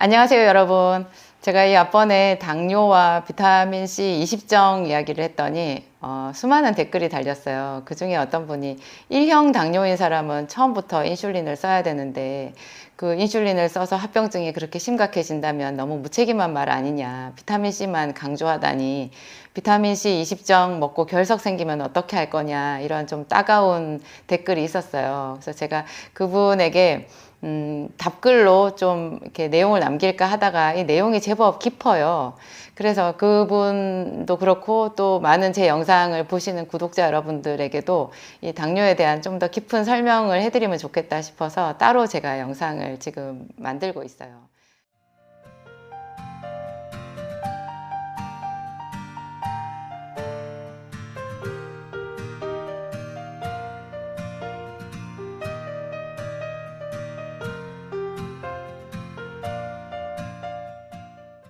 안녕하세요, 여러분. 제가 이 앞번에 당뇨와 비타민C 20정 이야기를 했더니 수많은 댓글이 달렸어요. 그 중에 어떤 분이 1형 당뇨인 사람은 처음부터 인슐린을 써야 되는데 그 인슐린을 써서 합병증이 그렇게 심각해진다면 너무 무책임한 말 아니냐. 비타민C만 강조하다니 비타민C 20정 먹고 결석 생기면 어떻게 할 거냐. 이런 좀 따가운 댓글이 있었어요. 그래서 제가 그분에게 답글로 좀 이렇게 내용을 남길까 하다가 이 내용이 제법 깊어요. 그래서 그분도 그렇고 또 많은 제 영상을 보시는 구독자 여러분들에게도 이 당뇨에 대한 좀 더 깊은 설명을 해드리면 좋겠다 싶어서 따로 제가 영상을 지금 만들고 있어요.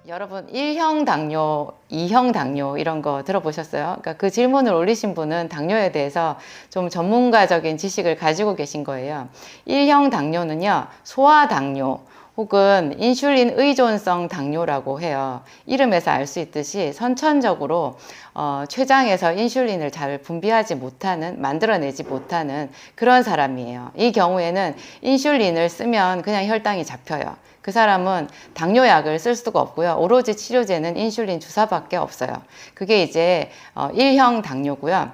여러분 1형 당뇨, 2형 당뇨 이런 거 들어보셨어요? 그러니까 그 질문을 올리신 분은 당뇨에 대해서 좀 전문가적인 지식을 가지고 계신 거예요. 1형 당뇨는요, 소아당뇨 혹은 인슐린 의존성 당뇨라고 해요. 이름에서 알 수 있듯이 선천적으로 췌장에서 인슐린을 잘 분비하지 못하는, 만들어내지 못하는 그런 사람이에요. 이 경우에는 인슐린을 쓰면 그냥 혈당이 잡혀요. 그 사람은 당뇨약을 쓸 수가 없고요. 오로지 치료제는 인슐린 주사밖에 없어요. 그게 이제 1형 당뇨고요.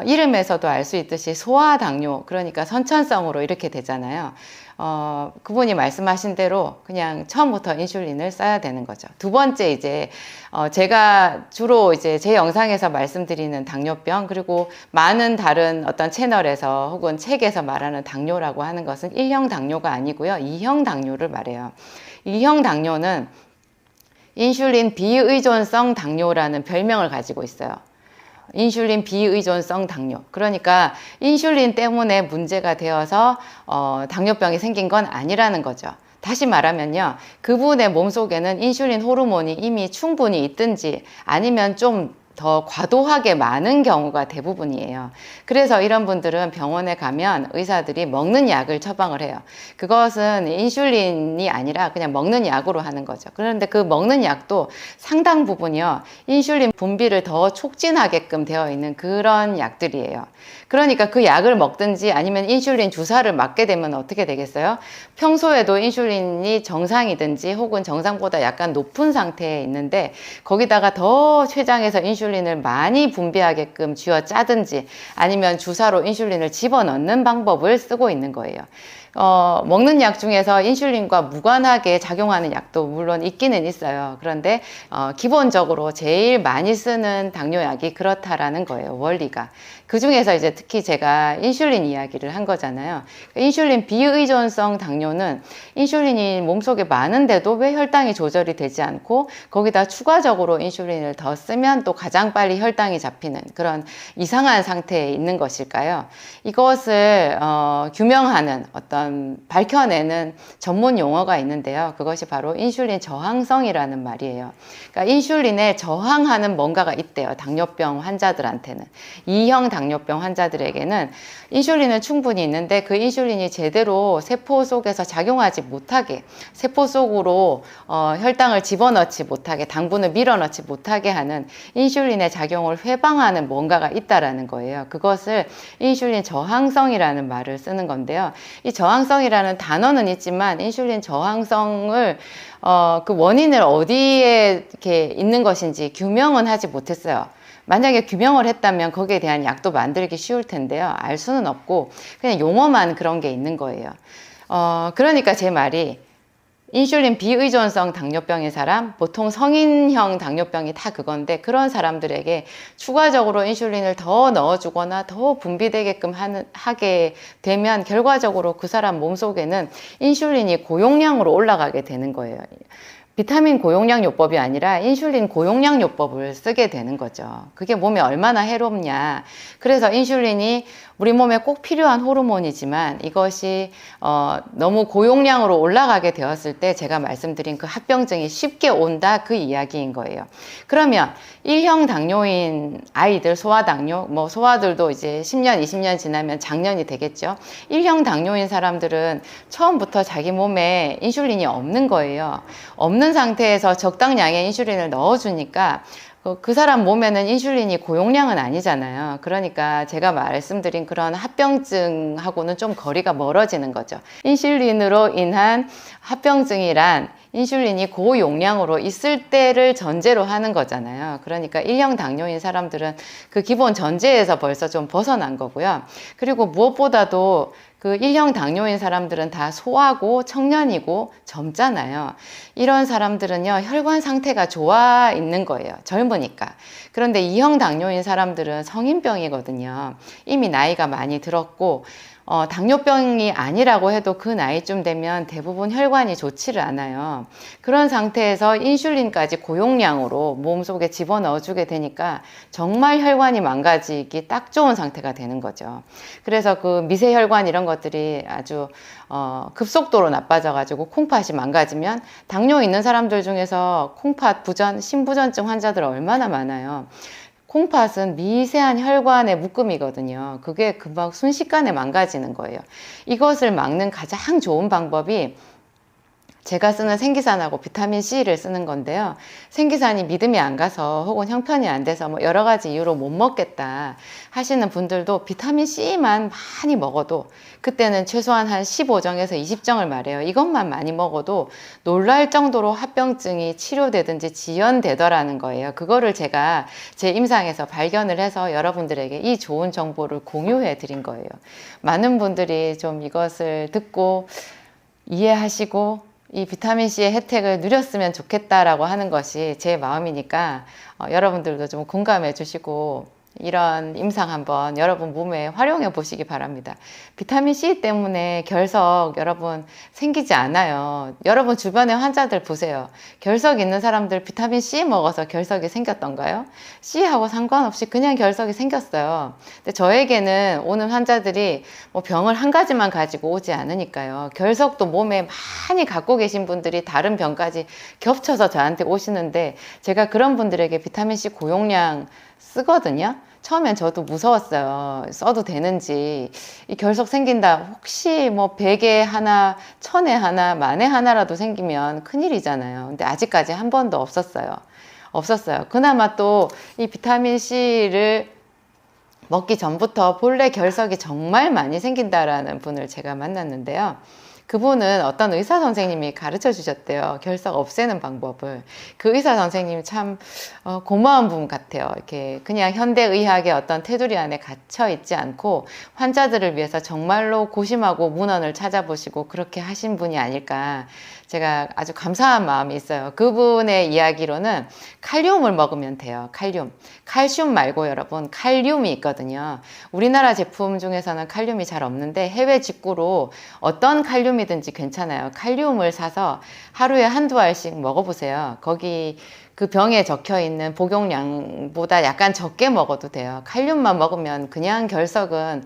이름에서도 알 수 있듯이 소아당뇨, 그러니까 선천성으로 이렇게 되잖아요. 그분이 말씀하신 대로 그냥 처음부터 인슐린을 써야 되는 거죠. 두 번째 이제 제가 주로 이제 제 영상에서 말씀드리는 당뇨병, 그리고 많은 다른 어떤 채널에서 혹은 책에서 말하는 당뇨라고 하는 것은 1형 당뇨가 아니고요. 2형 당뇨를 말해요. 2형 당뇨는 인슐린 비의존성 당뇨라는 별명을 가지고 있어요. 인슐린 비의존성 당뇨. 그러니까 인슐린 때문에 문제가 되어서 당뇨병이 생긴 건 아니라는 거죠. 다시 말하면요, 그분의 몸속에는 인슐린 호르몬이 이미 충분히 있든지 아니면 좀 더 과도하게 많은 경우가 대부분이에요. 그래서 이런 분들은 병원에 가면 의사들이 먹는 약을 처방을 해요. 그것은 인슐린이 아니라 그냥 먹는 약으로 하는 거죠. 그런데 그 먹는 약도 상당 부분이요, 인슐린 분비를 더 촉진하게끔 되어 있는 그런 약들이에요. 그러니까 그 약을 먹든지 아니면 인슐린 주사를 맞게 되면 어떻게 되겠어요? 평소에도 인슐린이 정상이든지 혹은 정상보다 약간 높은 상태에 있는데 거기다가 더 췌장에서 인슐린을 많이 분비하게끔 쥐어 짜든지 아니면 주사로 인슐린을 집어넣는 방법을 쓰고 있는 거예요. 먹는 약 중에서 인슐린과 무관하게 작용하는 약도 물론 있기는 있어요. 그런데 기본적으로 제일 많이 쓰는 당뇨약이 그렇다라는 거예요, 원리가. 그 중에서 이제 특히 제가 인슐린 이야기를 한 거잖아요. 인슐린 비의존성 당뇨는 인슐린이 몸속에 많은데도 왜 혈당이 조절이 되지 않고 거기다 추가적으로 인슐린을 더 쓰면 또 가장 빨리 혈당이 잡히는 그런 이상한 상태에 있는 것일까요? 이것을 규명하는 어떤 밝혀내는 전문 용어가 있는데요. 그것이 바로 인슐린 저항성이라는 말이에요. 그러니까 인슐린에 저항하는 뭔가가 있대요, 당뇨병 환자들한테는. 2형 당뇨병 환자들에게는 인슐린은 충분히 있는데 그 인슐린이 제대로 세포 속에서 작용하지 못하게, 세포 속으로 혈당을 집어넣지 못하게, 당분을 밀어넣지 못하게 하는 인슐린의 작용을 회방하는 뭔가가 있다라는 거예요. 그것을 인슐린 저항성이라는 말을 쓰는 건데요. 이 저항성이라는 단어는 있지만 인슐린 저항성을 그 원인을 어디에 이렇게 있는 것인지 규명은 하지 못했어요. 만약에 규명을 했다면 거기에 대한 약도 만들기 쉬울 텐데요. 알 수는 없고 그냥 용어만 그런 게 있는 거예요. 그러니까 제 말이 인슐린 비의존성 당뇨병인 사람, 보통 성인형 당뇨병이 다 그건데 그런 사람들에게 추가적으로 인슐린을 더 넣어주거나 더 분비되게끔 하게 되면 결과적으로 그 사람 몸속에는 인슐린이 고용량으로 올라가게 되는 거예요. 비타민 고용량 요법이 아니라 인슐린 고용량 요법을 쓰게 되는 거죠. 그게 몸에 얼마나 해롭냐. 그래서 인슐린이 우리 몸에 꼭 필요한 호르몬이지만 이것이 너무 고용량으로 올라가게 되었을 때 제가 말씀드린 그 합병증이 쉽게 온다, 그 이야기인 거예요. 그러면 1형 당뇨인 아이들, 소아당뇨, 뭐 소아들도 이제 10년, 20년 지나면 장년이 되겠죠. 1형 당뇨인 사람들은 처음부터 자기 몸에 인슐린이 없는 거예요. 없는 상태에서 적당량의 인슐린을 넣어주니까 그 사람 몸에는 인슐린이 고용량은 아니잖아요. 그러니까 제가 말씀드린 그런 합병증하고는 좀 거리가 멀어지는 거죠. 인슐린으로 인한 합병증이란 인슐린이 고용량으로 있을 때를 전제로 하는 거잖아요. 그러니까 1형 당뇨인 사람들은 그 기본 전제에서 벌써 좀 벗어난 거고요. 그리고 무엇보다도 그 1형 당뇨인 사람들은 다 소아고 청년이고 젊잖아요. 이런 사람들은요, 혈관 상태가 좋아 있는 거예요. 젊으니까. 그런데 2형 당뇨인 사람들은 성인병이거든요. 이미 나이가 많이 들었고, 당뇨병이 아니라고 해도 그 나이쯤 되면 대부분 혈관이 좋지를 않아요. 그런 상태에서 인슐린까지 고용량으로 몸속에 집어넣어주게 되니까 정말 혈관이 망가지기 딱 좋은 상태가 되는 거죠. 그래서 그 미세혈관 이런 것들이 아주 급속도로 나빠져가지고 콩팥이 망가지면 당뇨 있는 사람들 중에서 콩팥 부전, 심부전증 환자들 얼마나 많아요. 콩팥은 미세한 혈관의 묶음이거든요. 그게 금방 순식간에 망가지는 거예요. 이것을 막는 가장 좋은 방법이 제가 쓰는 생기산하고 비타민C를 쓰는 건데요. 생기산이 믿음이 안 가서 혹은 형편이 안 돼서 뭐 여러 가지 이유로 못 먹겠다 하시는 분들도 비타민C만 많이 먹어도, 그때는 최소한 한 15정에서 20정을 말해요. 이것만 많이 먹어도 놀랄 정도로 합병증이 치료되든지 지연되더라는 거예요. 그거를 제가 제 임상에서 발견을 해서 여러분들에게 이 좋은 정보를 공유해 드린 거예요. 많은 분들이 좀 이것을 듣고 이해하시고 이 비타민C의 혜택을 누렸으면 좋겠다라고 하는 것이 제 마음이니까 여러분들도 좀 공감해 주시고 이런 임상 한번 여러분 몸에 활용해 보시기 바랍니다. 비타민C 때문에 결석 여러분 생기지 않아요. 여러분 주변의 환자들 보세요. 결석 있는 사람들 비타민C 먹어서 결석이 생겼던가요? C하고 상관없이 그냥 결석이 생겼어요. 근데 저에게는 오는 환자들이 뭐 병을 한 가지만 가지고 오지 않으니까요. 결석도 몸에 많이 갖고 계신 분들이 다른 병까지 겹쳐서 저한테 오시는데 제가 그런 분들에게 비타민C 고용량 쓰거든요. 처음엔 저도 무서웠어요. 써도 되는지. 이 결석 생긴다. 혹시 뭐 100에 하나, 1000에 하나, 만에 하나라도 생기면 큰일이잖아요. 근데 아직까지 한 번도 없었어요. 그나마 또 이 비타민C를 먹기 전부터 본래 결석이 정말 많이 생긴다라는 분을 제가 만났는데요. 그분은 어떤 의사 선생님이 가르쳐 주셨대요. 결석 없애는 방법을. 그 의사 선생님이 참 고마운 분 같아요. 이렇게 그냥 현대의학의 어떤 테두리 안에 갇혀 있지 않고 환자들을 위해서 정말로 고심하고 문헌을 찾아보시고 그렇게 하신 분이 아닐까. 제가 아주 감사한 마음이 있어요. 그분의 이야기로는 칼륨을 먹으면 돼요. 칼슘 말고 여러분 칼륨이 있거든요. 우리나라 제품 중에서는 칼륨이 잘 없는데 해외 직구로 어떤 칼륨이든지 괜찮아요. 칼륨을 사서 하루에 한두 알씩 먹어보세요. 거기 그 병에 적혀 있는 복용량보다 약간 적게 먹어도 돼요. 칼륨만 먹으면 그냥 결석은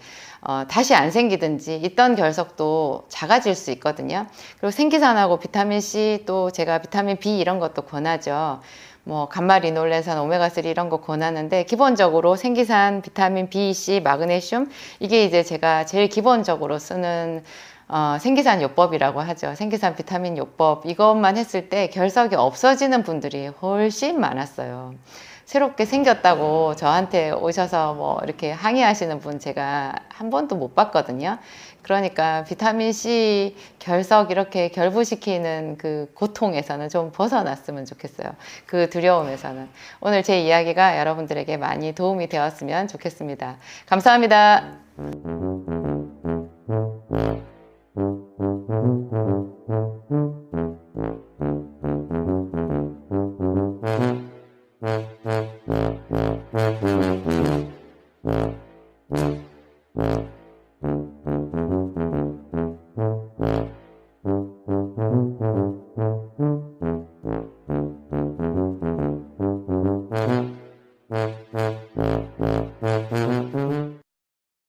다시 안 생기든지 있던 결석도 작아질 수 있거든요. 그리고 생기산하고 비타민C, 또 제가 비타민 B 이런 것도 권하죠. 뭐 감마리놀렌산, 오메가3 이런 거 권하는데 기본적으로 생기산, 비타민 B, C, 마그네슘 이게 이제 제가 제일 기본적으로 쓰는 생기산 요법이라고 하죠. 생기산 비타민 요법. 이것만 했을 때 결석이 없어지는 분들이 훨씬 많았어요. 새롭게 생겼다고 저한테 오셔서 뭐 이렇게 항의하시는 분 제가 한 번도 못 봤거든요. 그러니까 비타민C 결석 이렇게 결부시키는 그 고통에서는 좀 벗어났으면 좋겠어요. 그 두려움에서는. 오늘 제 이야기가 여러분들에게 많이 도움이 되었으면 좋겠습니다. 감사합니다.